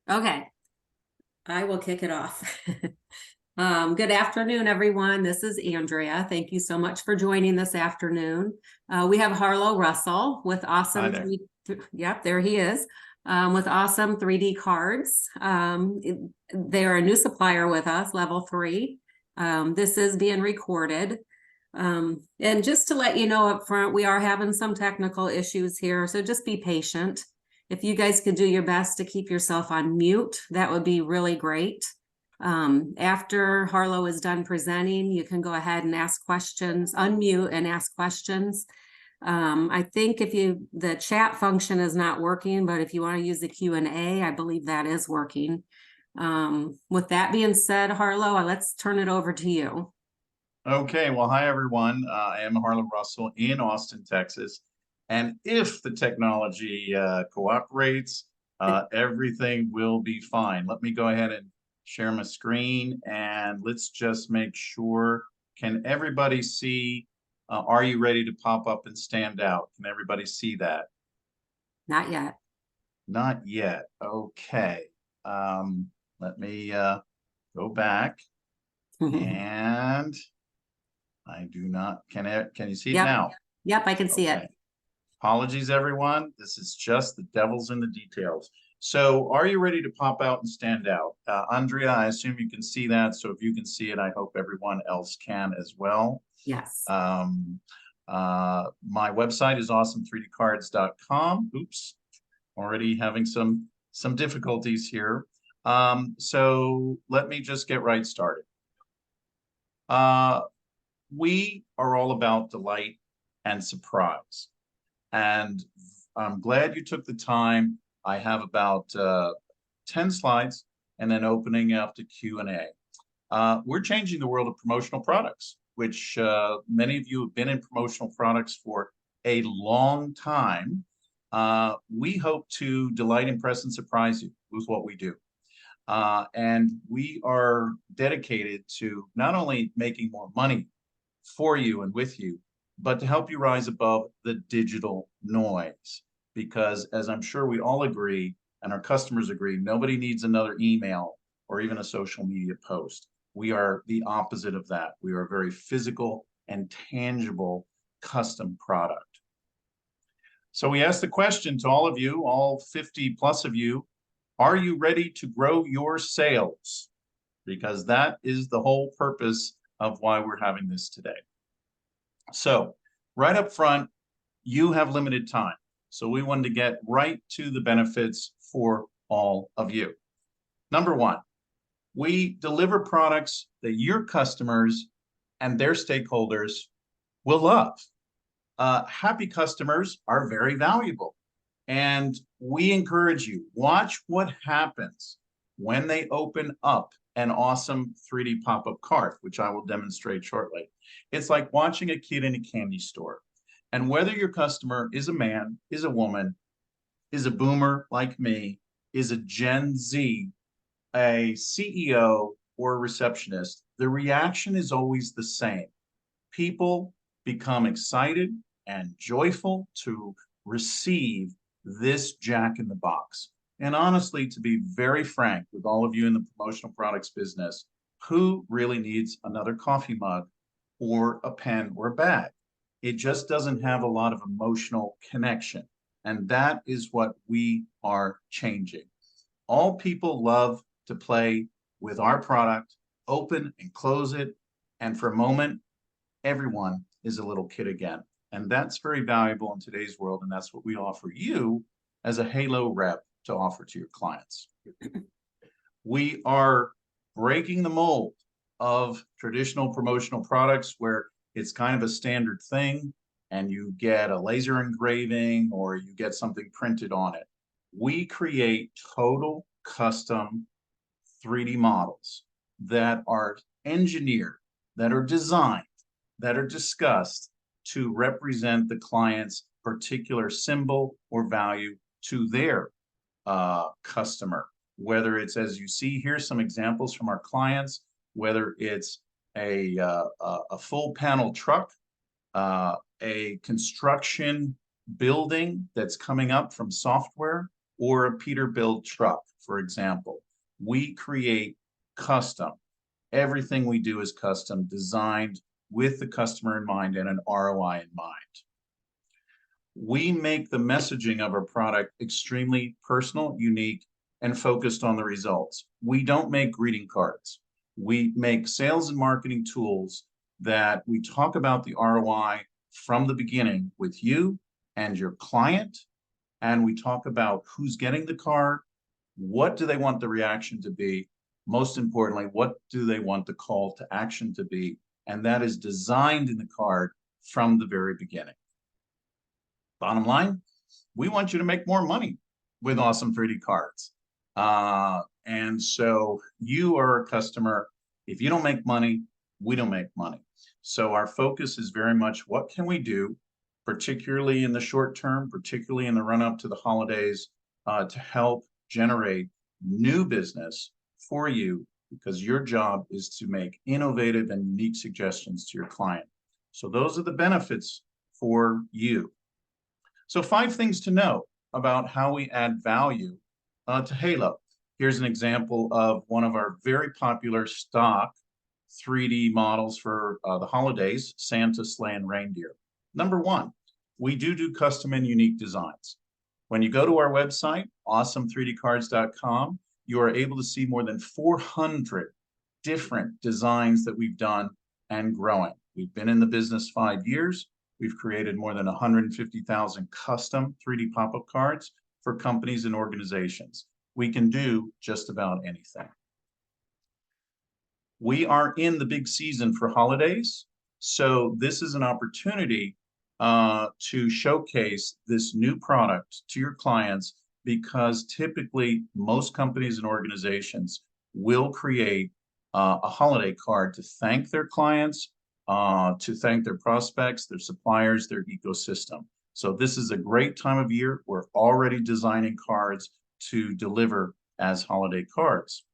Okay, I will kick it off. Good afternoon, everyone. This is Andrea. Thank you so much for joining this afternoon. We have Harlow Russell with Hi awesome there. yep, there he is, with awesome 3D cards. They're a new supplier with us, level 3. This is being recorded. And just to let you know up front, we are having some technical issues here, so just be patient. If you guys could do your best to keep yourself on mute, that would be really great. After Harlow is done presenting, you can go ahead and ask questions, unmute and ask questions. I think the chat function is not working, but if you want to use the Q&A, I believe that is working. With that being said, Harlow, let's turn it over to you. Okay, well, hi everyone. I am Harlow Russell in Austin, Texas. And if the technology cooperates, everything will be fine. Let me go ahead and share my screen and let's just make sure. Can everybody see? Are you ready to pop up and stand out? Can everybody see that? Not yet. Not yet. Okay. Let me go back and I do not. Can you see it Yep. now? Yep, I can see it. Okay. Apologies, everyone. This is just the devil's in the details. So are you ready to pop out and stand out? Andrea, I assume you can see that. So if you can see it, I hope everyone else can as well. Yes. My website is awesome3dcards.com. Oops, already having some difficulties here. So let me just get right started. We are all about delight and surprise. And I'm glad you took the time. I have about 10 slides and then opening up to Q&A. We're changing the world of promotional products, which many of you have been in promotional products for a long time. We hope to delight, impress, and surprise you with what we do. And we are dedicated to not only making more money for you and with you, but to help you rise above the digital noise. Because as I'm sure we all agree, and our customers agree, nobody needs another email or even a social media post. We are the opposite of that. We are a very physical and tangible custom product. So we asked the question to all of you, all 50 plus of you, are you ready to grow your sales? Because that is the whole purpose of why we're having this today. So right up front, you have limited time. So we wanted to get right to the benefits for all of you. Number one, we deliver products that your customers and their stakeholders will love. Happy customers are very valuable. And we encourage you, watch what happens when they open up an awesome 3D pop-up cart, which I will demonstrate shortly. It's like watching a kid in a candy store. And whether your customer is a man, is a woman, is a boomer like me, is a Gen Z, a CEO, or a receptionist, the reaction is always the same. People become excited and joyful to receive this Jack in the Box. And honestly, to be very frank with all of you in the promotional products business, who really needs another coffee mug or a pen or a bag? It just doesn't have a lot of emotional connection. And that is what we are changing. All people love to play with our product, open and close it. And for a moment, everyone is a little kid again. And that's very valuable in today's world. And that's what we offer you as a Halo rep to offer to your clients. We are breaking the mold of traditional promotional products where it's kind of a standard thing and you get a laser engraving or you get something printed on it. We create total custom 3D models that are engineered, that are designed, that are discussed to represent the client's particular symbol or value to their customer. Whether it's, as you see here, some examples from our clients, whether it's a full panel truck, a construction building that's coming up from software, or a Peterbilt truck, for example. We create custom. Everything we do is custom, designed with the customer in mind and an ROI in mind. We make the messaging of our product extremely personal, unique, and focused on the results. We don't make greeting cards. We make sales and marketing tools that we talk about the ROI from the beginning with you and your client, and we talk about who's getting the card, what do they want the reaction to be, most importantly, what do they want the call to action to be, and that is designed in the card from the very beginning. Bottom line, we want you to make more money with Awesome 3D cards. And so you are a customer. If you don't make money, we don't make money. So our focus is very much what can we do, particularly in the short term, particularly in the run up to the holidays, to help generate new business for you, because your job is to make innovative and unique suggestions to your client. So those are the benefits for you. So 5 things to know about how we add value to Halo. Here's an example of one of our very popular stock 3D models for the holidays, Santa, sleigh, and reindeer. Number 1, we do custom and unique designs. When you go to our website, awesome3dcards.com, you are able to see more than 400 different designs that we've done and growing. We've been in the business 5 years. We've created more than 150,000 custom 3D pop-up cards for companies and organizations. We can do just about anything. We are in the big season for holidays, so this is an opportunity to showcase this new product to your clients, because typically most companies and organizations will create a holiday card to thank their clients, to thank their prospects, their suppliers, their ecosystem. So this is a great time of year. We're already designing cards to deliver as holiday cards.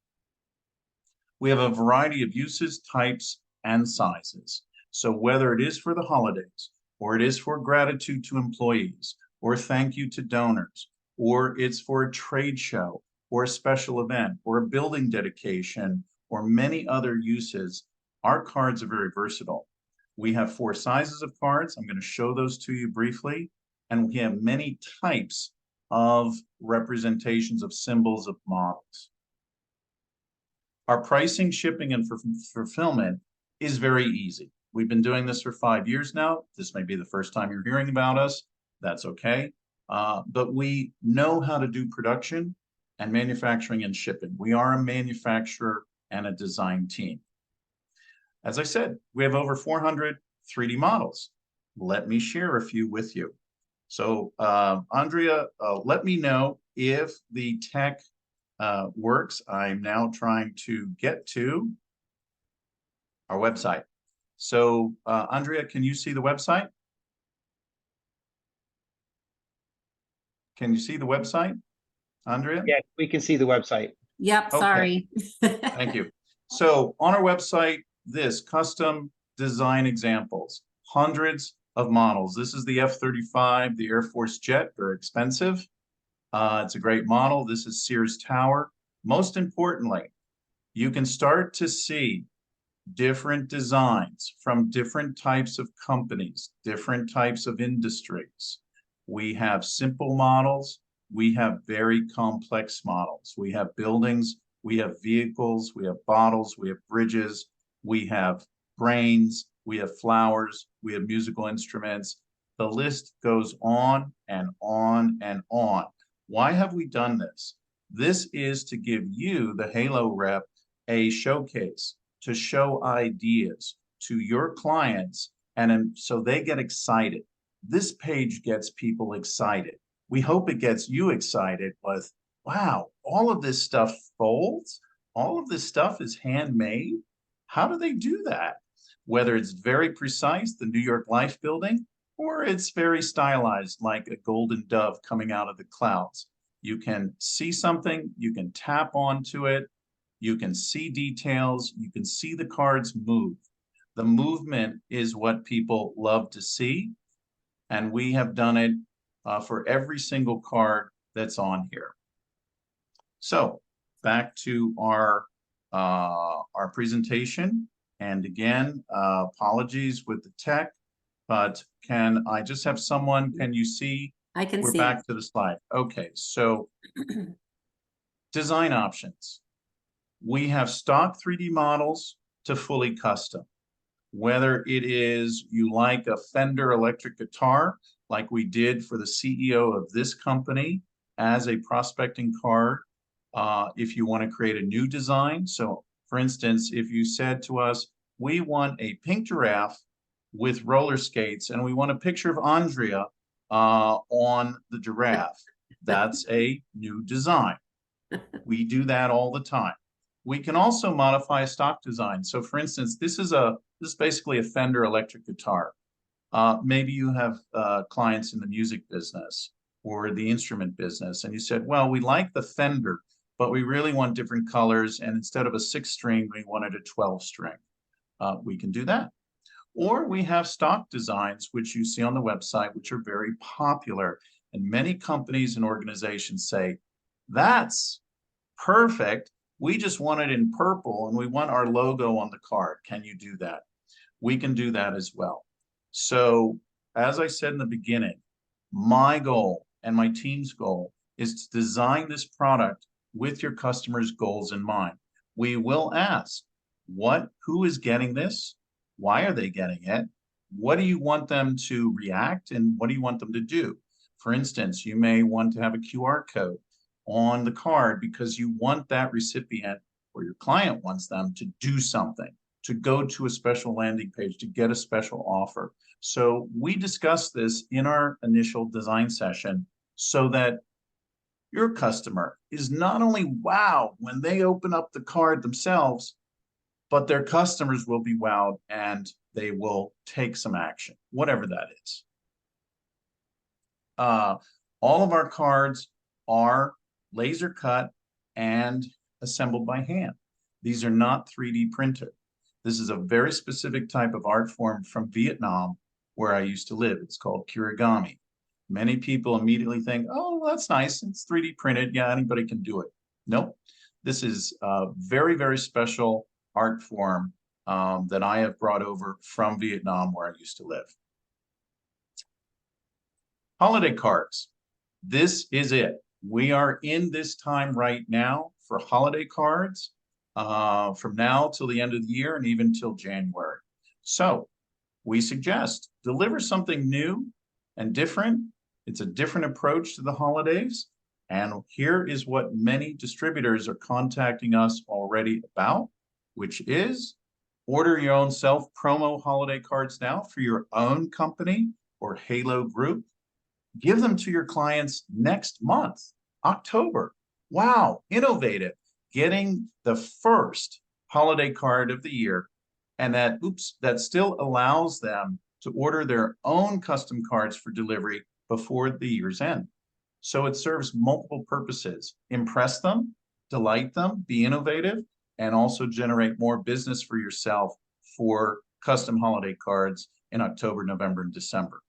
We have a variety of uses, types, and sizes. So whether it is for the holidays, or it is for gratitude to employees, or thank you to donors, or it's for a trade show, or a special event, or a building dedication, or many other uses, our cards are very versatile. We have 4 sizes of cards. I'm going to show those to you briefly. And we have many types of representations of symbols of models. Our pricing, shipping, and fulfillment is very easy. We've been doing this for 5 years now. This may be the first time you're hearing about us. That's okay. But we know how to do production and manufacturing and shipping. We are a manufacturer and a design team. As I said, we have over 400 3D models. Let me share a few with you. So Andrea, let me know if the tech works. I'm now trying to get to our website. So Andrea, can you see the website? Can you see the website, Andrea? Yeah, we can see the website. Yep, Okay. sorry. Thank you. So on our website, this custom design examples, hundreds of models. This is the F-35, the Air Force jet, very expensive. It's a great model. This is Sears Tower. Most importantly, you can start to see different designs from different types of companies, different types of industries. We have simple models. We have very complex models. We have buildings, we have vehicles, we have bottles, we have bridges, we have brains, we have flowers, we have musical instruments. The list goes on and on and on. Why have we done this? This is to give you, the Halo rep, a showcase to show ideas to your clients, and so they get excited. This page gets people excited. We hope it gets you excited with, wow, all of this stuff folds, all of this stuff is handmade. How do they do that? Whether it's very precise, the New York Life building, or it's very stylized like a golden dove coming out of the clouds. You can see something, you can tap onto it, you can see details, you can see the cards move. The movement is what people love to see, and we have done it for every single card that's on here. So back to our presentation. And again, apologies with the tech, but can I just have someone, can you see? I can We're see. back to the slide. Okay, so design options. We have stock 3D models to fully custom. Whether it is you like a Fender electric guitar, like we did for the CEO of this company as a prospecting card, if you want to create a new design. So for instance, if you said to us, we want a pink giraffe with roller skates and we want a picture of Andrea on the giraffe, that's a new design. We do that all the time. We can also modify a stock design. So for instance, this is basically a Fender electric guitar. Maybe you have clients in the music business or the instrument business, and you said, well, we like the Fender, but we really want different colors, and instead of a 6-string, we wanted a 12-string. We can do that. Or we have stock designs, which you see on the website, which are very popular. And many companies and organizations say, that's perfect. We just want it in purple and we want our logo on the card. Can you do that? We can do that as well. So as I said in the beginning, my goal and my team's goal is to design this product with your customers' goals in mind. We will ask, who is getting this? Why are they getting it? What do you want them to react and what do you want them to do? For instance, you may want to have a QR code on the card because you want that recipient or your client wants them to do something, to go to a special landing page, to get a special offer. So we discussed this in our initial design session so that your customer is not only wowed when they open up the card themselves, but their customers will be wowed and they will take some action, whatever that is. All of our cards are laser cut and assembled by hand. These are not 3D printed. This is a very specific type of art form from Vietnam, where I used to live. It's called kirigami. Many people immediately think, oh, that's nice. It's 3D printed. Yeah, anybody can do it. Nope. This is a very, very special art form that I have brought over from Vietnam, where I used to live. Holiday cards. This is it. We are in this time right now for holiday cards from now till the end of the year and even till January. So we suggest deliver something new and different. It's a different approach to the holidays. And here is what many distributors are contacting us already about, which is order your own self-promo holiday cards now for your own company or Halo Group. Give them to your clients next month, October. Wow, innovative. Getting the first holiday card of the year, and that still allows them to order their own custom cards for delivery before the year's end. So it serves multiple purposes. Impress them, delight them, be innovative, and also generate more business for yourself for custom holiday cards in October, November, and December.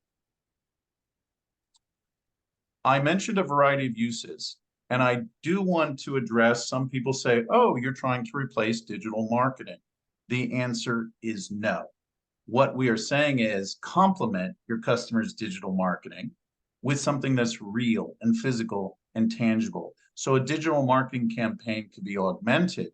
I mentioned a variety of uses, and I do want to address, some people say, oh, you're trying to replace digital marketing. The answer is no. What we are saying is complement your customers' digital marketing with something that's real and physical and tangible. So a digital marketing campaign could be augmented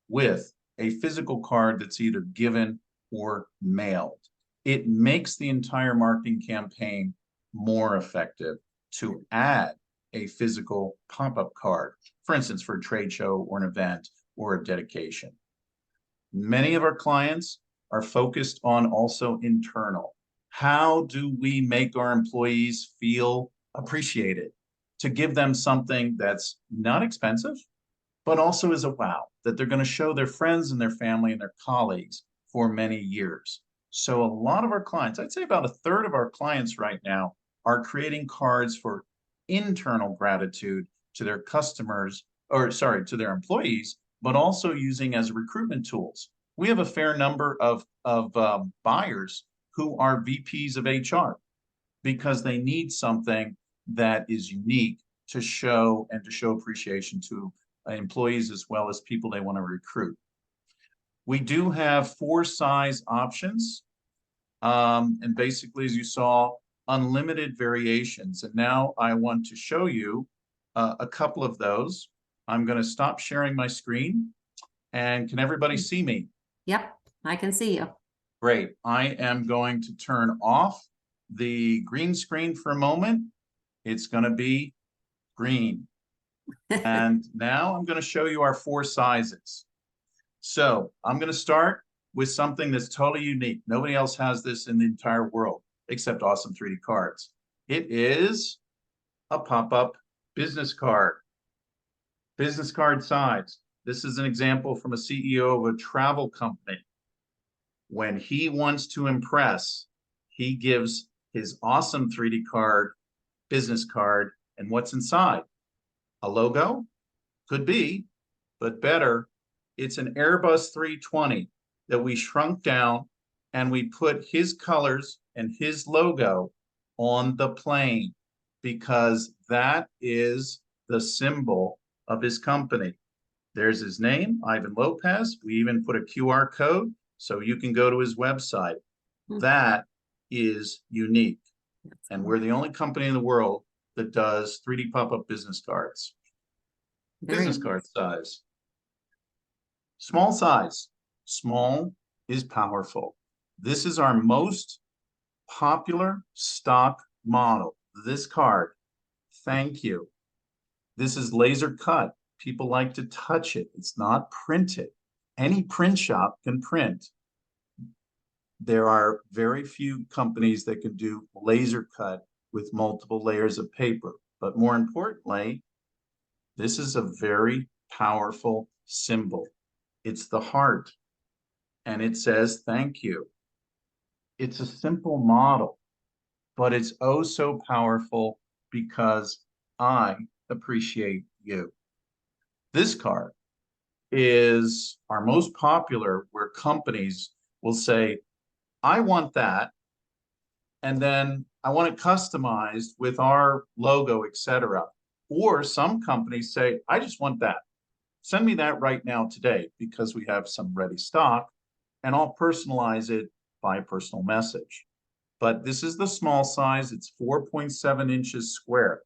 with a physical card that's either given or mailed. It makes the entire marketing campaign more effective to add a physical pop-up card, for instance, for a trade show or an event or a dedication. Many of our clients are focused on also internal. How do we make our employees feel appreciated? To give them something that's not expensive, but also is a wow, that they're going to show their friends and their family and their colleagues for many years. So a lot of our clients, I'd say about a third of our clients right now, are creating cards for internal gratitude to their customers, to their employees, but also using as recruitment tools. We have a fair number of buyers who are VPs of HR because they need something that is unique to show appreciation to employees as well as people they want to recruit. We do have 4 size options. And basically, as you saw, unlimited variations. And now I want to show you a couple of those. I'm going to stop sharing my screen. And can everybody see me? Yep, I can see you. Great. I am going to turn off the green screen for a moment. It's going to be green. And now I'm going to show you our 4 sizes. So I'm going to start with something that's totally unique. Nobody else has this in the entire world except Awesome 3D Cards. It is a pop-up business card. Business card size. This is an example from a CEO of a travel company. When he wants to impress, he gives his Awesome 3D card, business card, and what's inside? A logo? Could be, but better, it's an Airbus 320 that we shrunk down and we put his colors and his logo on the plane because that is the symbol of his company. There's his name, Ivan Lopez. We even put a QR code so you can go to his website. That is unique. And we're the only company in the world that does 3D pop-up business cards. Business card size. Small size. Small is powerful. This is our most popular stock model. This card. Thank you. This is laser cut. People like to touch it. It's not printed. Any print shop can print. There are very few companies that can do laser cut with multiple layers of paper. But more importantly, this is a very powerful symbol. It's the heart, and it says thank you. It's a simple model, but it's oh so powerful because I appreciate you. This card is our most popular, where companies will say, I want that, and then I want it customized with our logo, etc. Or some companies say, I just want that. Send me that right now today because we have some ready stock, and I'll personalize it by personal message. But this is the small size. It's 4.7 inches square.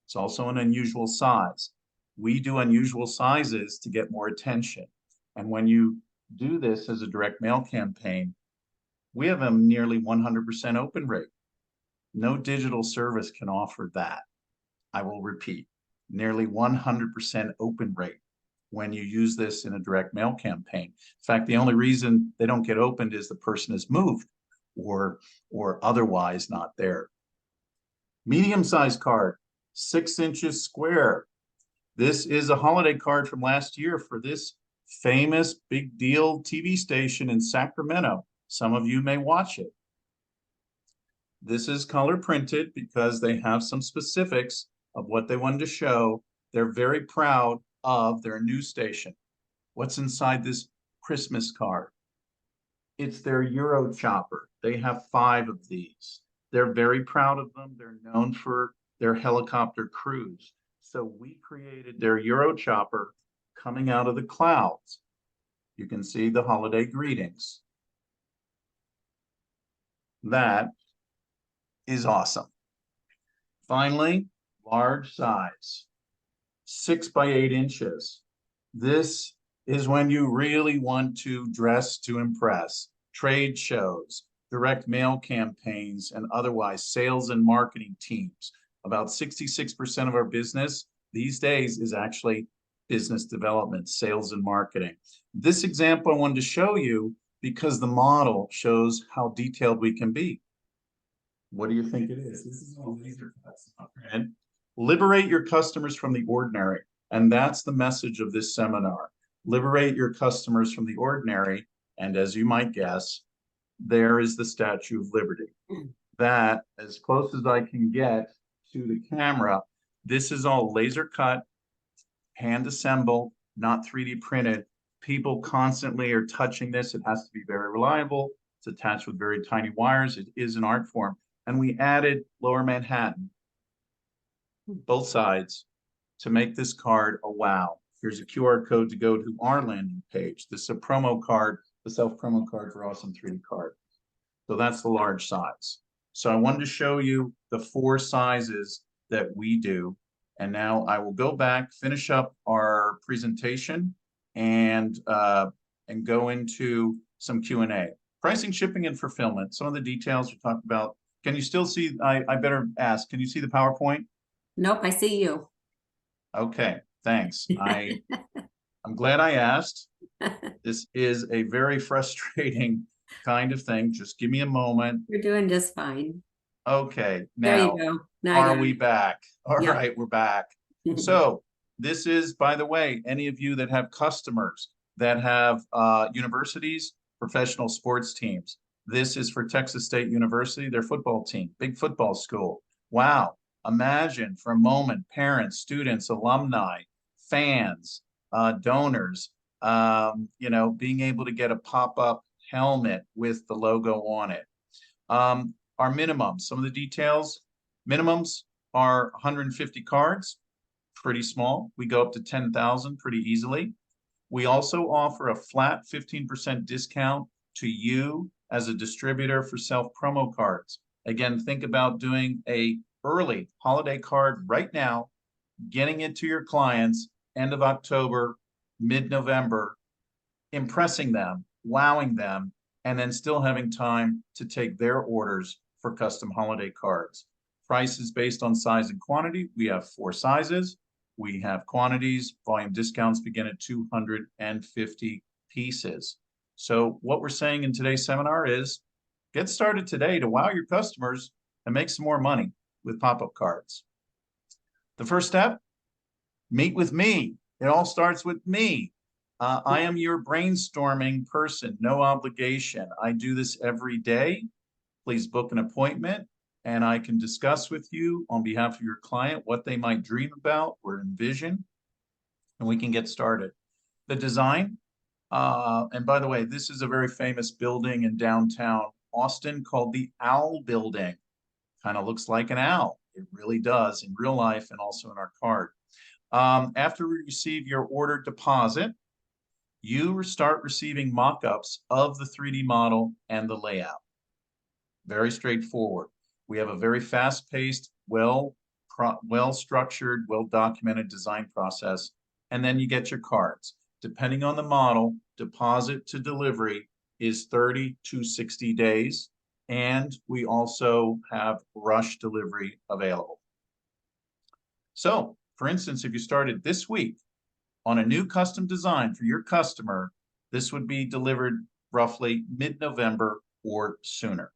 It's also an unusual size. We do unusual sizes to get more attention. And when you do this as a direct mail campaign, we have a nearly 100% open rate. No digital service can offer that. I will repeat, nearly 100% open rate when you use this in a direct mail campaign. In fact, the only reason they don't get opened is the person has moved or otherwise not there. Medium-sized card, 6 inches square. This is a holiday card from last year for this famous big deal TV station in Sacramento. Some of you may watch it. This is color printed because they have some specifics of what they wanted to show. They're very proud of their news station. What's inside this Christmas card? It's their Euro chopper. They have 5 of these. They're very proud of them. They're known for their helicopter crews. So we created their Euro chopper coming out of the clouds. You can see the holiday greetings. That is awesome. Finally, large size, 6 by 8 inches. This is when you really want to dress to impress. Trade shows, direct mail campaigns, and otherwise sales and marketing teams. About 66% of our business these days is actually business development, sales and marketing. This example I wanted to show you because the model shows how detailed we can be. What do you think it is? This is all laser cuts. And liberate your customers from the ordinary. And that's the message of this seminar. Liberate your customers from the ordinary. And as you might guess, there is the Statue of Liberty. That, as close as I can get to the camera, this is all laser cut, hand assembled, not 3D printed. People constantly are touching this. It has to be very reliable. It's attached with very tiny wires. It is an art form. And we added Lower Manhattan both sides, to make this card a wow. Here's a QR code to go to our landing page. This is a promo card, the self-promo card for Awesome 3D Card. So that's the large size. So I wanted to show you the 4 sizes that we do. And now I will go back, finish up our presentation, and go into some Q&A. Pricing, shipping, and fulfillment. Some of the details we talked about. Can you still see? I better ask. Can you see the PowerPoint? Nope, I see you. Okay, thanks. I'm glad I asked. This is a very frustrating kind of thing. Just give me a moment. You're doing just fine. Okay, There now, you go. Now I are got we it. back? All Yep. right, we're back. So this is, by the way, any of you that have customers that have universities, professional sports teams. This is for Texas State University, their football team, big football school. Wow. Imagine for a moment, parents, students, alumni, fans, donors, you know, being able to get a pop-up helmet with the logo on it. Our minimums, some of the details, minimums are 150 cards, pretty small. We go up to 10,000 pretty easily. We also offer a flat 15% discount to you as a distributor for self-promo cards. Again, think about doing a early holiday card right now, getting it to your clients end of October, mid-November, impressing them, wowing them, and then still having time to take their orders for custom holiday cards. Price is based on size and quantity. We have 4 sizes. We have quantities. Volume discounts begin at 250 pieces. So what we're saying in today's seminar is get started today to wow your customers and make some more money with pop-up cards. The first step, meet with me. It all starts with me. I am your brainstorming person, no obligation. I do this every day. Please book an appointment and I can discuss with you on behalf of your client what they might dream about or envision, and we can get started. The design, and by the way, this is a very famous building in downtown Austin called the Owl Building. Kind of looks like an owl. It really does in real life and also in our card. After we receive your order deposit, you start receiving mock-ups of the 3D model and the layout. Very straightforward. We have a very fast-paced, well-structured, well-documented design process, and then you get your cards. Depending on the model, deposit to delivery is 30 to 60 days, and we also have rush delivery available. So, for instance, if you started this week on a new custom design for your customer, this would be delivered roughly mid-November or sooner.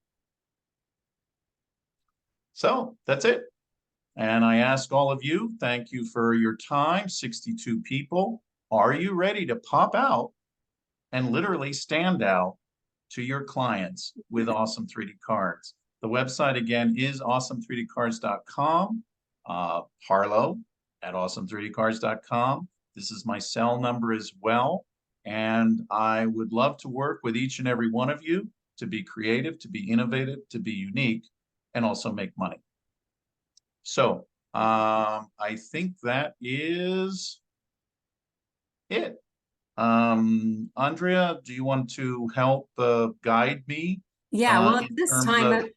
So that's it. And I ask all of you, thank you for your time, 62 people. Are you ready to pop out and literally stand out to your clients with Awesome 3D Cards? The website again is awesome3dcards.com, Harlow at awesome3dcards.com. This is my cell number as well. And I would love to work with each and every one of you to be creative, to be innovative, to be unique, and also make money. So I think that is it. Andrea, do you want to help guide me? Yeah, well, at in this terms time,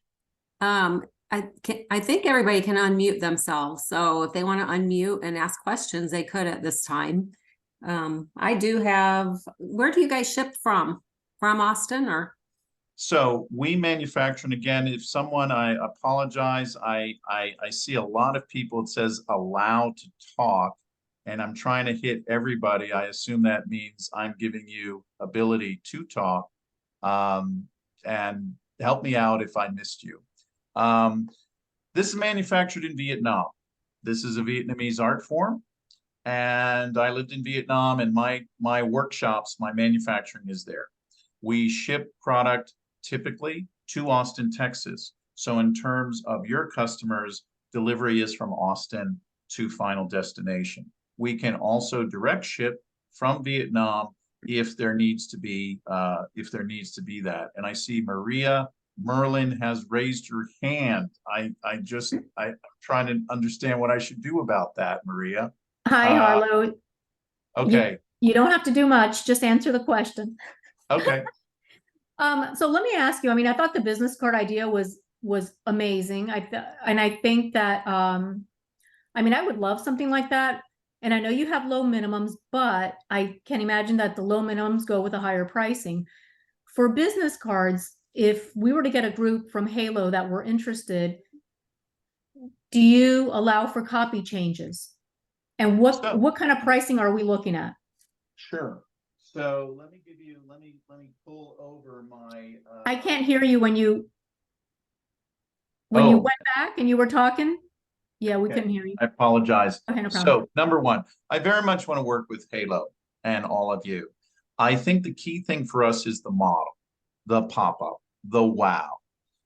of- I think everybody can unmute themselves. So if they want to unmute and ask questions, they could at this time. I do have, where do you guys ship from? From Austin or? So we manufacture, and again, if someone, I apologize, I see a lot of people, it says allow to talk, and I'm trying to hit everybody. I assume that means I'm giving you ability to talk, and help me out if I missed you. This is manufactured in Vietnam. This is a Vietnamese art form, and I lived in Vietnam, and my workshops, my manufacturing is there. We ship product typically to Austin, Texas. So in terms of your customers, delivery is from Austin to final destination. We can also direct ship from Vietnam if there needs to be that. And I see Maria Merlin has raised your hand. I'm trying to understand what I should do about that, Maria. Hi, Uh, Harlow. okay, You don't have to do much, just answer the question. okay. So let me ask you, I mean, I thought the business card idea was amazing. And I think that I mean, I would love something like that. And I know you have low minimums, but I can imagine that the low minimums go with a higher pricing. For business cards, if we were to get a group from Halo that were interested, do you allow for copy changes? And So- what kind of pricing are we looking at? Sure. So let me pull over my. I can't hear you when you Oh. went back and you were talking. Yeah, we Okay. couldn't hear you. I apologize. Okay, no problem. So number one, I very much want to work with Halo and all of you. I think the key thing for us is the model, the pop-up, the wow.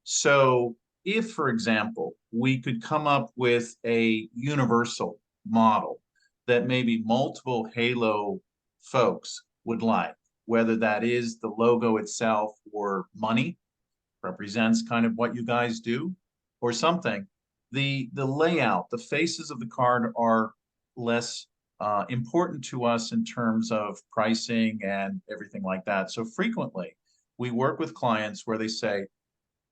So if, for example, we could come up with a universal model that maybe multiple Halo folks would like, whether that is the logo itself or money represents kind of what you guys do or something, the layout, the faces of the card are less important to us in terms of pricing and everything like that. So frequently we work with clients where they say,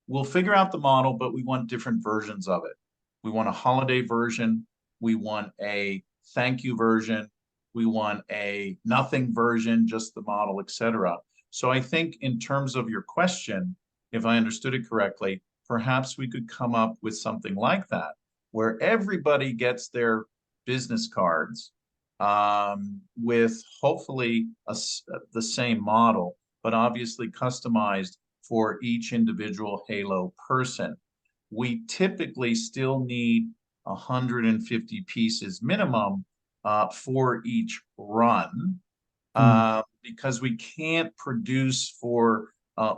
we'll figure out the model, but we want different versions of it. We want a holiday version. We want a thank you version. We want a nothing version, just the model, etc. So I think in terms of your question, if I understood it correctly, perhaps we could come up with something like that, where everybody gets their business cards with hopefully the same model, but obviously customized for each individual Halo person. We typically still need 150 pieces minimum for each run because we can't produce for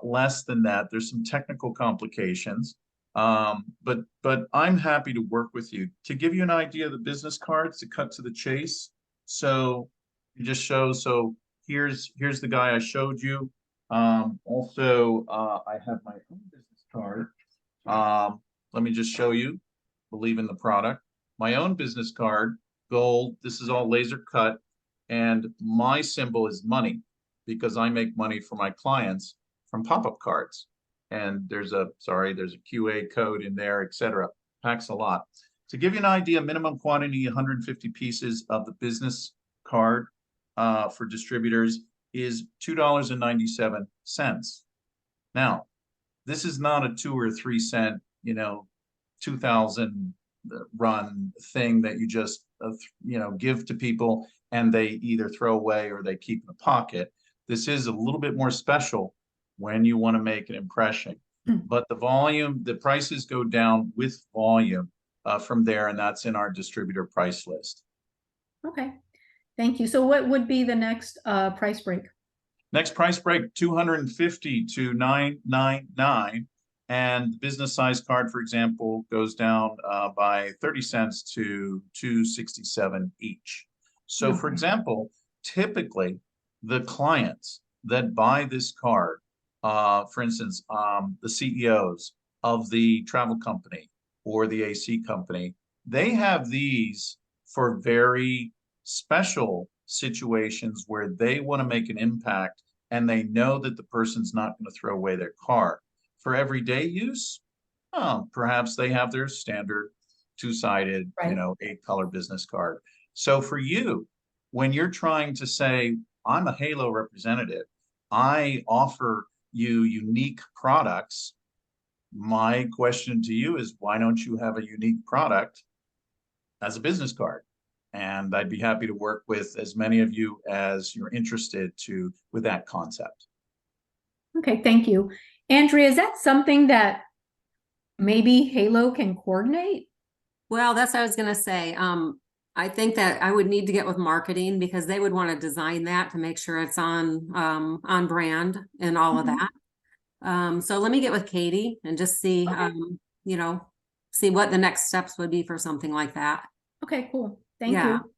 less than that. There's some technical complications, but I'm happy to work with you. To give you an idea of the business cards, to cut to the chase, so it just shows, so here's the guy I showed you. Also, I have my own business card. Let me just show you, believe in the product. My own business card, gold, this is all laser cut, and my symbol is money because I make money for my clients from pop-up cards. And there's a QA code in there, etc. Packs a lot. To give you an idea, minimum quantity, 150 pieces of the business card for distributors is $2.97. Now, this is not a 2 or 3 cent, 2000 run thing that you just, give to people and they either throw away or they keep in the pocket. This is a little bit more special when you want to make an impression. But the prices go down with volume from there, and that's in our distributor price list. Okay, thank you. So what would be the next price break? Next price break, 250 to 999. And the business size card, for example, goes down by 30 cents to 267 each. So for example, typically the clients that buy this card, for instance, the CEOs of the travel company or the AC company, they have these for very special situations where they want to make an impact and they know that the person's not going to throw away their card. For everyday use, perhaps they have their standard two-sided, Right. 8-color business card. So for you, when you're trying to say, I'm a Halo representative, I offer you unique products, my question to you is, why don't you have a unique product as a business card? And I'd be happy to work with as many of you as you're interested with that concept. Okay, thank you. Andrea, is that something that maybe Halo can coordinate? Well, that's what I was gonna say. I think that I would need to get with marketing because they would want to design that to make sure it's on brand and all of that. So let me get with Katie and just see, see what the next steps would be for something like that. Okay, cool. Thank Yeah. you.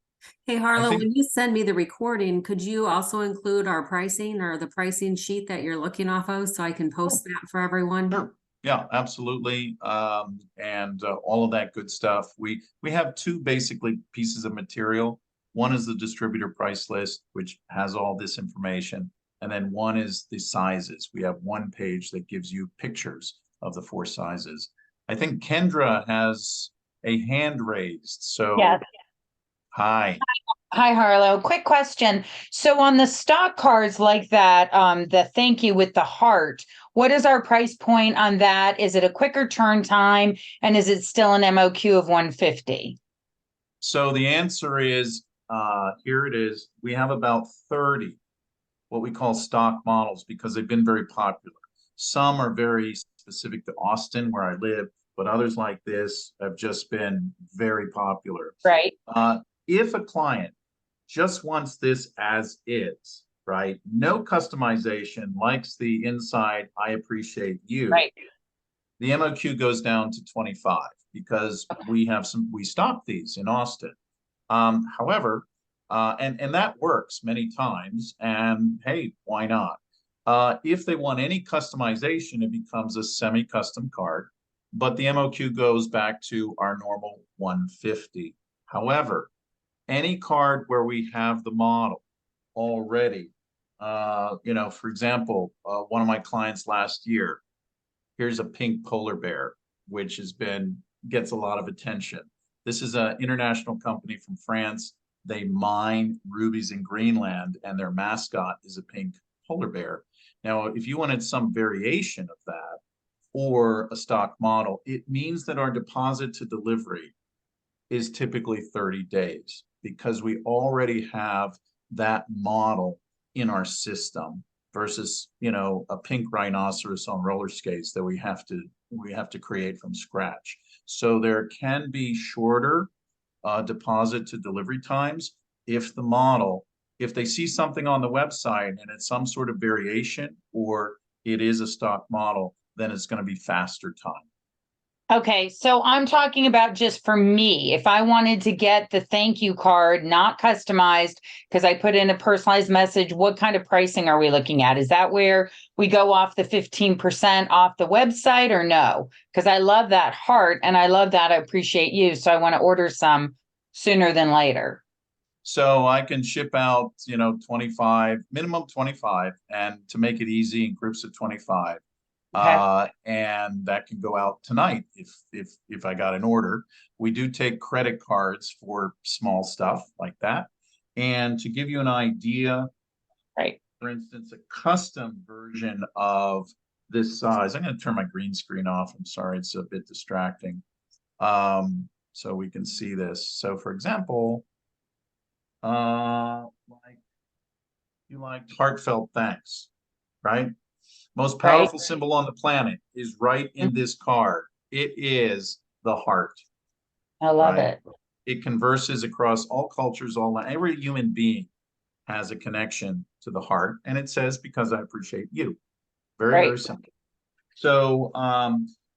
Hey, Harlow, think- when you send me the recording, could you also include our pricing or the pricing sheet that you're looking off of so I can post that for everyone? Yeah, absolutely. And all of that good stuff. We have two basically pieces of material. One is the distributor price list, which has all this information. And then one is the sizes. We have one page that gives you pictures of the 4 sizes. I think Kendra has a hand raised. So Yes. hi. Hi, Harlow. Quick question. So on the stock cards like that, the thank you with the heart, what is our price point on that? Is it a quicker turn time? And is it still an MOQ of 150? So the answer is, here it is. We have about 30 what we call stock models because they've been very popular. Some are very specific to Austin, where I live, but others like this have just been very popular. Right. If a client just wants this as is, right? No customization, likes the inside, I appreciate you. Right. The MOQ goes down to 25 because we stock these in Austin. However, and that works many times, and hey, why not? If they want any customization, it becomes a semi-custom card, but the MOQ goes back to our normal 150. However, any card where we have the model already, for example, one of my clients last year, here's a pink polar bear, which gets a lot of attention. This is an international company from France. They mine rubies in Greenland, and their mascot is a pink polar bear. Now, if you wanted some variation of that or a stock model, it means that our deposit to delivery is typically 30 days because we already have that model in our system versus, a pink rhinoceros on roller skates that we have to create from scratch. So there can be shorter deposit to delivery times if they see something on the website and it's some sort of variation or it is a stock model, then it's going to be faster time. Okay, so I'm talking about just for me. If I wanted to get the thank you card, not customized, because I put in a personalized message, what kind of pricing are we looking at? Is that where we go off the 15% off the website or no? Because I love that heart and I love that I appreciate you. So I want to order some sooner than later. So I can ship out, 25, minimum 25, and to make it easy in groups of 25. Okay. And that can go out tonight if I got an order. We do take credit cards for small stuff like that. And to give you an idea, Right. for instance, a custom version of this size, I'm going to turn my green screen off. I'm sorry, it's a bit distracting. So we can see this. So for example, like you liked heartfelt thanks, right? Most powerful symbol on the planet is right in this card. It is the heart. I love right? it. It converses across all cultures, every human being has a connection to the heart, and it says, because I appreciate you. Very, Right. very simple. So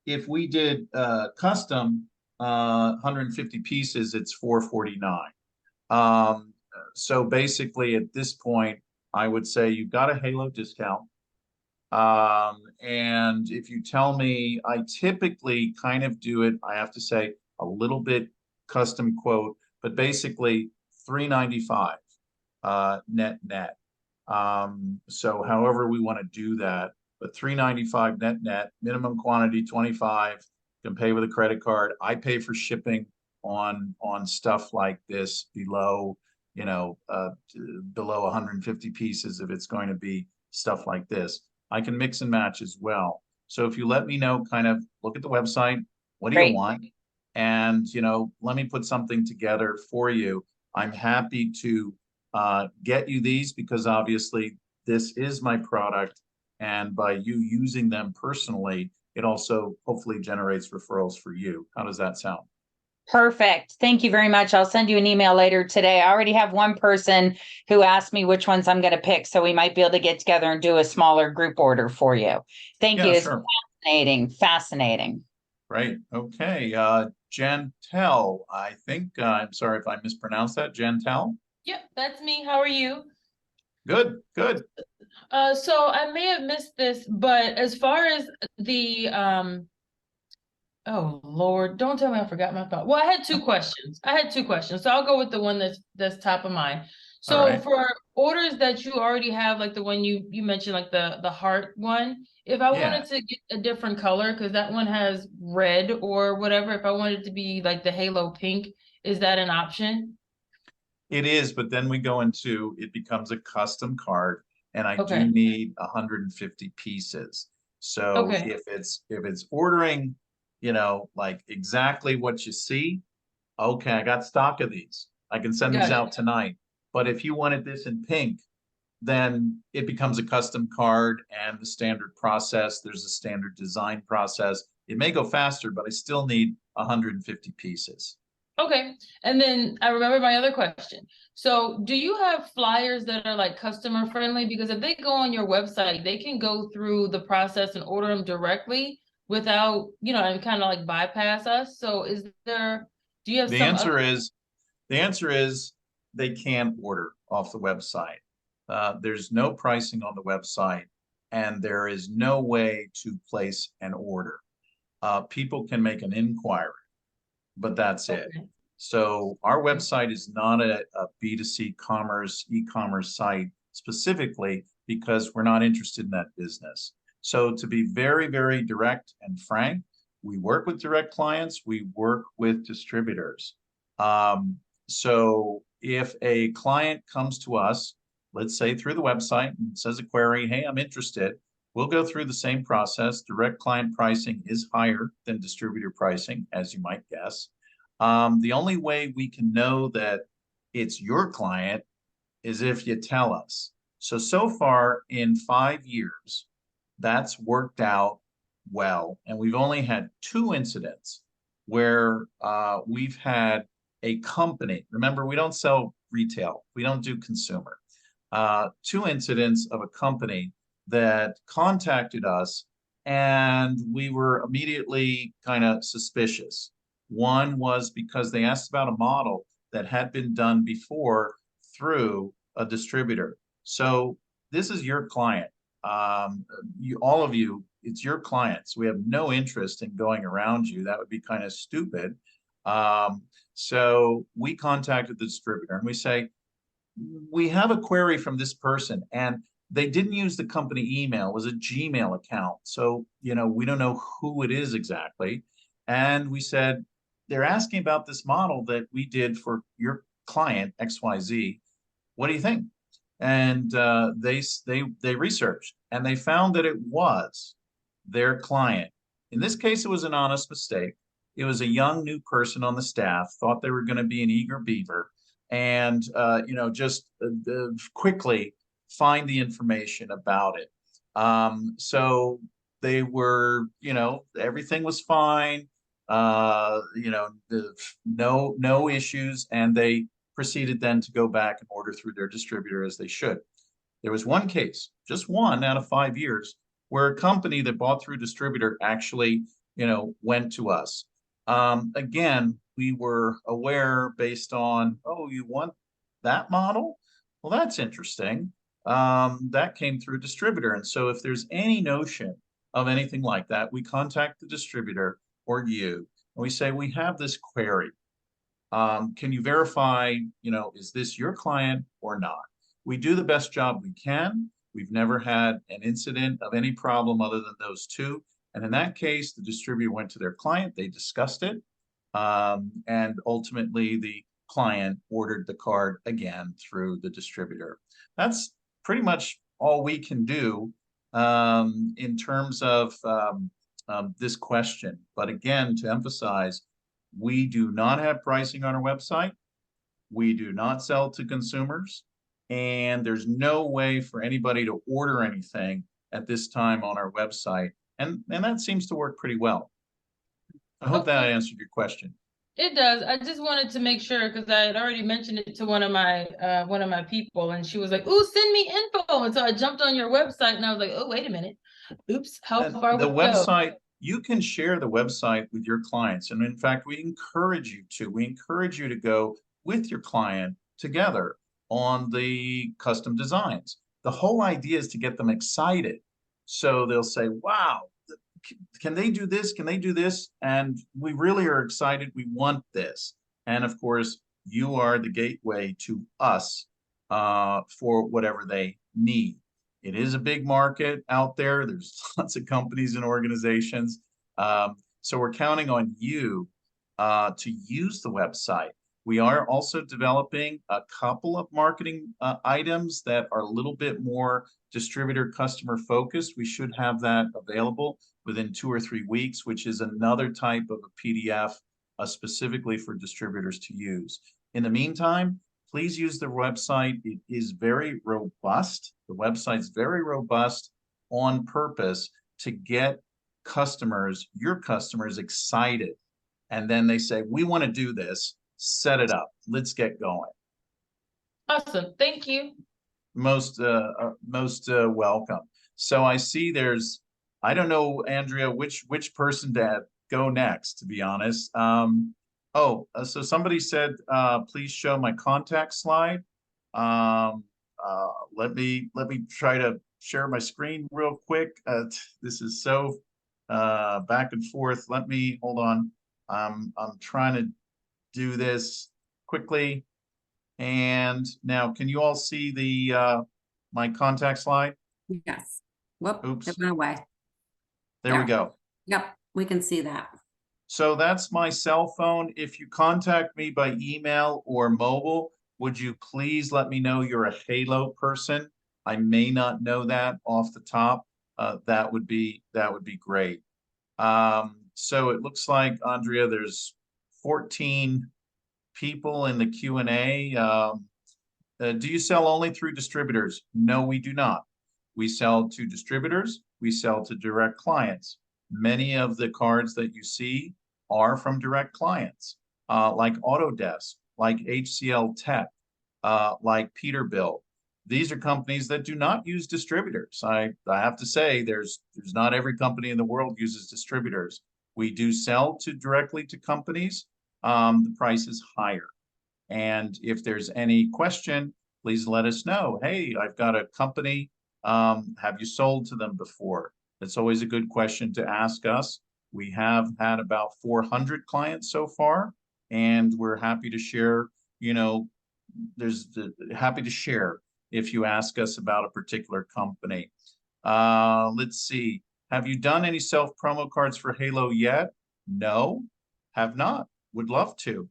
if we did custom 150 pieces, it's $449. So basically at this point, I would say you've got a Halo discount. And if you tell me, I typically kind of do it, I have to say a little bit custom quote, but basically $395 net. So however we want to do that, but $395 net, minimum quantity 25, can pay with a credit card. I pay for shipping on stuff like this below, below 150 pieces if it's going to be stuff like this. I can mix and match as well. So if you let me know, kind of look at the website, what do you want? And, let me put something together for you. I'm happy to get you these because obviously this is my product. And by you using them personally, it also hopefully generates referrals for you. How does that sound? Perfect. Thank you very much. I'll send you an email later today. I already have one person who asked me which ones I'm going to pick, so we might be able to get together and do a smaller group order for you. Thank you. It's Sure. fascinating. Right. Okay. Jantel, I think, I'm sorry if I mispronounced that. Jantel? Yep, that's me. How are you? Good. So I may have missed this, but as far as the oh Lord, don't tell me I forgot my thought. Well, I had two questions. So I'll go with the one that's top of mind. All So right. for orders that you already have, like the one you mentioned, like the heart one, if I Yeah. wanted to get a different color, because that one has red or whatever, if I wanted to be like the halo pink, is that an option? It is, but then we go into, it becomes a custom card, and I do Okay. need 150 pieces. So Okay. if it's ordering, you know, like exactly what you see, okay, I got stock of these. I can send these Got it. out tonight. But if you wanted this in pink, then it becomes a custom card and the standard process. There's a standard design process. It may go faster, but I still need 150 pieces. Okay, and then I remember my other question. So do you have flyers that are like customer friendly? Because if they go on your website, they can go through the process and order them directly without, and kind of like bypass us. So do you have The some answer other? is The answer is they can order off the website. There's no pricing on the website, and there is no way to place an order. People can make an inquiry, but that's it. Okay. So our website is not a B2C commerce, e-commerce site specifically because we're not interested in that business. So to be very, very direct and frank, we work with direct clients, we work with distributors. Um, so if a client comes to us, let's say through the website and says a query, hey, I'm interested, we'll go through the same process. Direct client pricing is higher than distributor pricing, as you might guess. The only way we can know that it's your client is if you tell us. So far in 5 years, that's worked out well. And we've only had 2 incidents where we've had a company. Remember, we don't sell retail. We don't do consumer. 2 incidents of a company that contacted us, and we were immediately kind of suspicious. One was because they asked about a model that had been done before through a distributor. So this is your client. All of you, it's your clients. We have no interest in going around you. That would be kind of stupid. So we contacted the distributor and we say, we have a query from this person, and they didn't use the company email. It was a Gmail account. So, we don't know who it is exactly. And we said, they're asking about this model that we did for your client, XYZ. What do you think? And they researched and they found that it was their client. In this case, it was an honest mistake. It was a young new person on the staff, thought they were going to be an eager beaver, and just quickly find the information about it. So they were, everything was fine. No issues, and they proceeded then to go back and order through their distributor as they should. There was one case, just one out of 5 years, where a company that bought through distributor actually, went to us. Again, we were aware based on, oh, you want that model? Well, that's interesting. That came through a distributor. And so if there's any notion of anything like that, we contact the distributor or you, and we say, we have this query. Can you verify, is this your client or not? We do the best job we can. We've never had an incident of any problem other than those 2. And in that case, the distributor went to their client, they discussed it, and ultimately the client ordered the card again through the distributor. That's pretty much all we can do in terms of this question. But again, to emphasize, we do not have pricing on our website. We do not sell to consumers, and there's no way for anybody to order anything at this time on our website. And that seems to work pretty well. I hope that Okay. answered your question. It does. I just wanted to make sure because I had already mentioned it to one of my people, and she was like, "Ooh, send me info." And so I jumped on your website, and I was like, "Oh, wait a minute. Oops, how And far the would it go?" website, you can share the website with your clients. And in fact, we encourage you to go with your client together on the custom designs. The whole idea is to get them excited. So they'll say, wow, can they do this? Can they do this? And we really are excited. We want this. And of course, you are the gateway to us for whatever they need. It is a big market out there. There's lots of companies and organizations. So we're counting on you to use the website. We are also developing a couple of marketing items that are a little bit more distributor customer focused. We should have that available within 2 or 3 weeks, which is another type of a PDF specifically for distributors to use. In the meantime, please use the website. It is very robust. The website's very robust on purpose to get customers, your customers, excited. And then they say, we want to do this. Set it up. Let's get going. Awesome. Thank you. Most welcome. So I see there's, I don't know, Andrea, which person to go next, to be honest. So somebody said, please show my contact slide. Let me try to share my screen real quick. This is so back and forth. Hold on. I'm trying to do this quickly. And now, can you all see the my contact slide? Yes. Whoop, Oops. it went away. There we There. go. Yep, we can see that. So that's my cell phone. If you contact me by email or mobile, would you please let me know you're a Halo person? I may not know that off the top. That would be great. So it looks like, Andrea, there's 14 people in the Q&A. Do you sell only through distributors? No, we do not. We sell to distributors. We sell to direct clients. Many of the cards that you see are from direct clients, like Autodesk, like HCL Tech, like Peterbilt. These are companies that do not use distributors. I have to say, there's not every company in the world uses distributors. We do sell directly to companies. The price is higher. And if there's any question, please let us know. Hey, I've got a company. Have you sold to them before? It's always a good question to ask us. We have had about 400 clients so far, and we're happy to share, happy to share if you ask us about a particular company. Let's see. Have you done any self promo cards for Halo yet? No, have not. Would love to.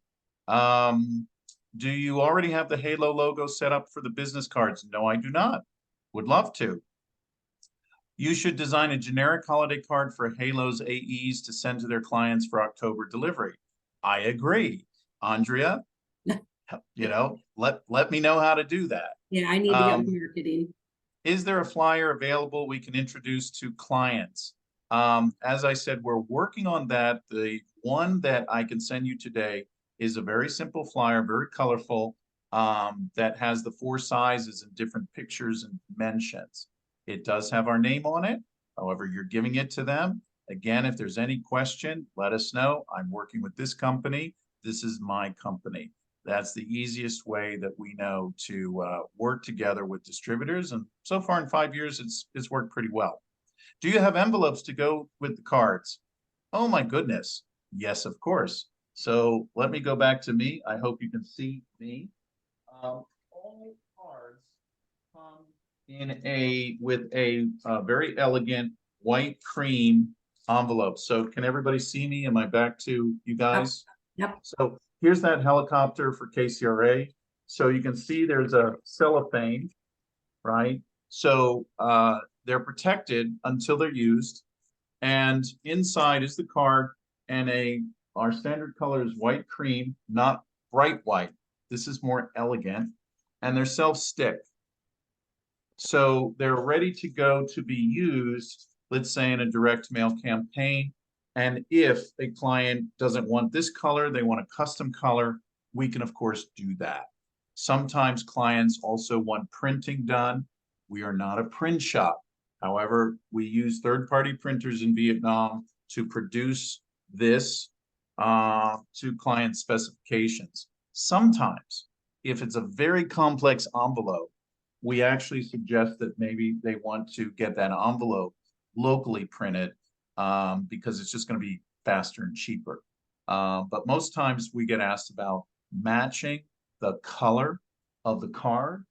Do you already have the Halo logo set up for the business cards? No, I do not. Would love to. You should design a generic holiday card for Halo's AEs to send to their clients for October delivery. I agree. Andrea, let me know how to do that. Yeah, I need to get with marketing. Is there a flyer available we can introduce to clients? As I said, we're working on that. The one that I can send you today is a very simple flyer, very colorful, that has the 4 sizes and different pictures and dimensions. It does have our name on it. However, you're giving it to them. Again, if there's any question, let us know. I'm working with this company. This is my company. That's the easiest way that we know to work together with distributors. And so far in 5 years, it's worked pretty well. Do you have envelopes to go with the cards? Oh my goodness. Yes, of course. So let me go back to me. I hope you can see me. All cards come in with a very elegant white cream envelope. So can everybody see me? Am I back to you guys? Yep. So here's that helicopter for KCRA. So you can see there's a cellophane, right? So they're protected until they're used. And inside is the card, and our standard color is white cream, not bright white. This is more elegant, and they're self-stick. So they're ready to go to be used, let's say in a direct mail campaign. And if a client doesn't want this color, they want a custom color, we can of course do that. Sometimes clients also want printing done. We are not a print shop. However, we use third-party printers in Vietnam to produce this to client specifications. Sometimes, if it's a very complex envelope, we actually suggest that maybe they want to get that envelope locally printed because it's just going to be faster and cheaper. But most times we get asked about matching the color of the card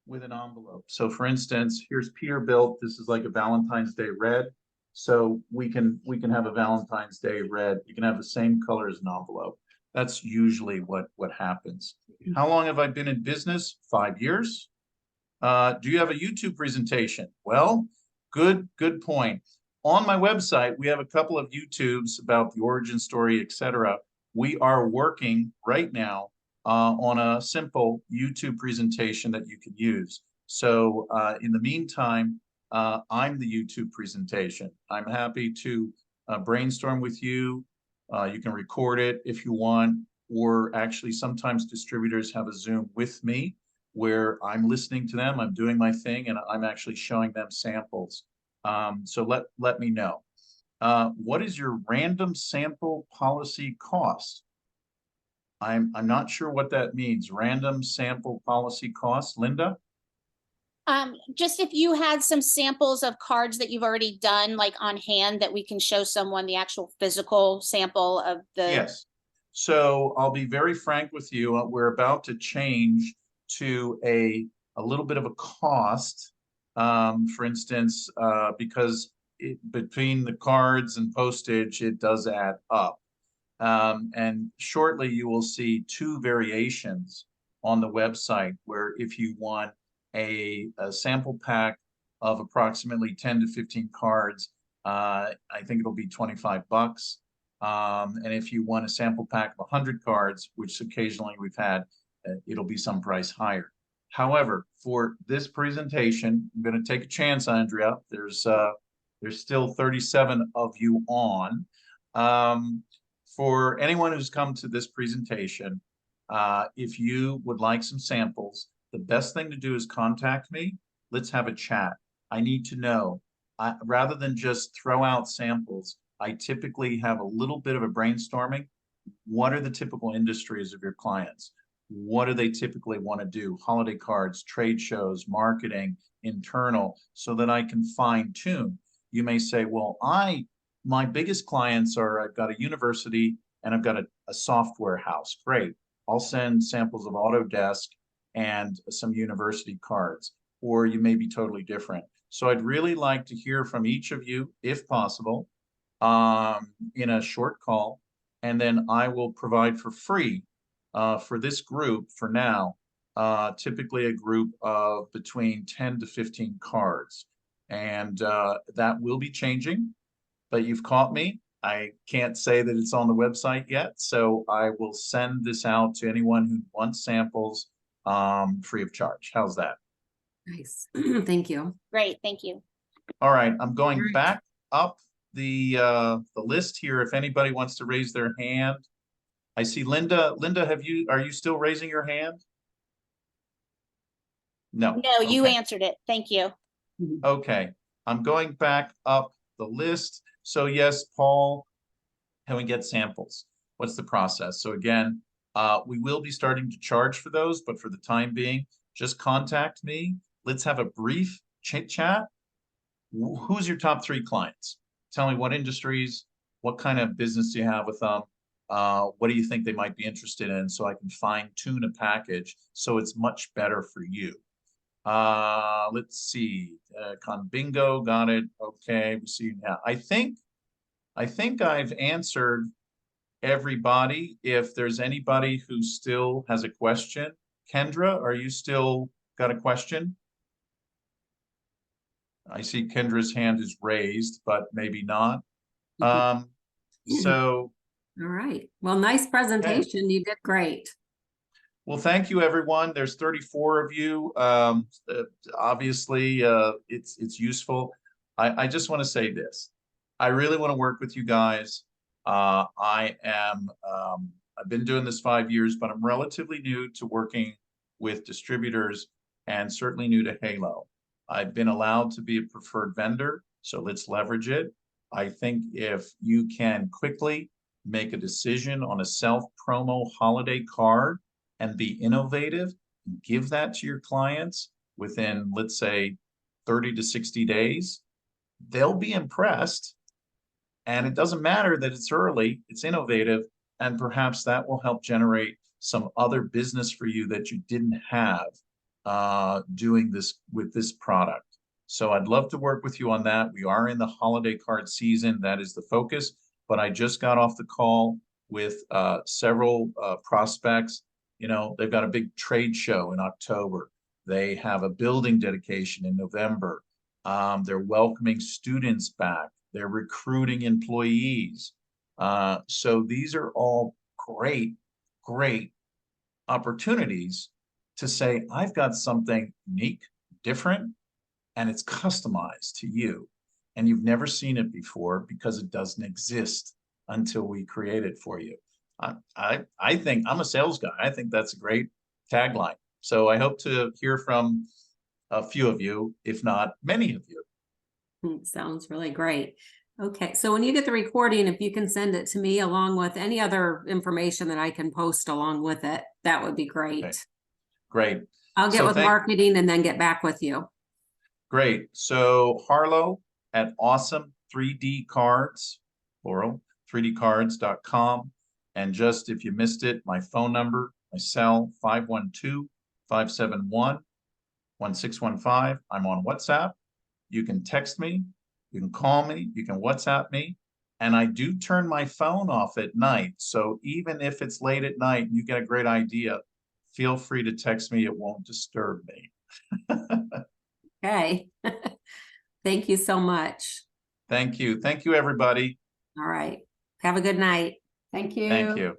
with an envelope. So for instance, here's Peterbilt. This is like a Valentine's Day red. So we can have a Valentine's Day red. You can have the same color as an envelope. That's usually what happens. How long have I been in business? 5 years. Do you have a YouTube presentation? Well, good point. On my website, we have a couple of YouTubes about the origin story, etc. We are working right now on a simple YouTube presentation that you can use. So in the meantime, I'm the YouTube presentation. I'm happy to brainstorm with you. You can record it if you want, or actually sometimes distributors have a Zoom with me where I'm listening to them, I'm doing my thing, and I'm actually showing them samples. So let me know. What is your random sample policy cost? I'm not sure what that means. Random sample policy cost, Linda? Just if you had some samples of cards that you've already done, like on hand, that we can show someone the actual physical sample of the. Yes. So I'll be very frank with you. We're about to change to a little bit of a cost. For instance, because between the cards and postage, it does add up. And shortly you will see 2 variations on the website where if you want a sample pack of approximately 10 to 15 cards, I think it'll be $25. And if you want a sample pack of 100 cards, which occasionally we've had, it'll be some price higher. However, for this presentation, I'm going to take a chance, Andrea. There's still 37 of you on. For anyone who's come to this presentation, if you would like some samples, the best thing to do is contact me. Let's have a chat. I need to know. Rather than just throw out samples, I typically have a little bit of a brainstorming. What are the typical industries of your clients? What do they typically want to do? Holiday cards, trade shows, marketing, internal, so that I can fine tune. You may say, well, my biggest clients are, I've got a university and I've got a software house. Great. I'll send samples of Autodesk and some university cards, or you may be totally different. So I'd really like to hear from each of you, if possible, in a short call, and then I will provide for free for this group for now, typically a group of between 10 to 15 cards. And that will be changing, but you've caught me. I can't say that it's on the website yet, so I will send this out to anyone who wants samples free of charge. How's that? Nice. Thank you. Great, thank you. All right, I'm going Alright. back up the list here. If anybody wants to raise their hand. I see Linda. Linda, are you still raising your hand? No. No, you Okay. answered it. Thank you. Okay, I'm going back up the list. So yes, Paul, how we get samples? What's the process? So again, we will be starting to charge for those, but for the time being, just contact me. Let's have a brief chit chat. Who's your top 3 clients? Tell me what industries, what kind of business do you have with them? What do you think they might be interested in, so I can fine tune a package so it's much better for you. Let's see, Bingo, got it. Okay, we see now. I think I've answered everybody. If there's anybody who still has a question, Kendra, are you still got a question? I see Kendra's hand is raised, but maybe not. So. All right. Well, nice presentation. You did great. Well, thank you, everyone. There's 34 of you. Obviously, it's useful. I just want to say this. I really want to work with you guys. I've been doing this 5 years, but I'm relatively new to working with distributors and certainly new to Halo. I've been allowed to be a preferred vendor, so let's leverage it. I think if you can quickly make a decision on a self-promo holiday card and be innovative, and give that to your clients, within, let's say, 30 to 60 days, they'll be impressed. And it doesn't matter that it's early, it's innovative, and perhaps that will help generate some other business for you that you didn't have doing this with this product. So I'd love to work with you on that. We are in the holiday card season. That is the focus. But I just got off the call with several prospects. You know, they've got a big trade show in October. They have a building dedication in November. They're welcoming students back. They're recruiting employees. So these are all great opportunities to say, I've got something unique, different, and it's customized to you. And you've never seen it before because it doesn't exist until we create it for you. I think I'm a sales guy. I think that's a great tagline. So I hope to hear from a few of you, if not many of you. Sounds really great. Okay, so when you get the recording, if you can send it to me along with any other information that I can post along with it, that would be great. Okay. Great. I'll get So with marketing and then get back with you. Great. So Harlow at Awesome 3D Cards, plural, 3dcards.com. And just if you missed it, my phone number, my cell, 512-571-1615. I'm on WhatsApp. You can text me, you can call me, you can WhatsApp me. And I do turn my phone off at night. So even if it's late at night and you get a great idea, feel free to text me. It won't disturb me. Okay. Thank you so much. Thank you. Thank you, everybody. All right. Have a good night. Thank you. Thank you.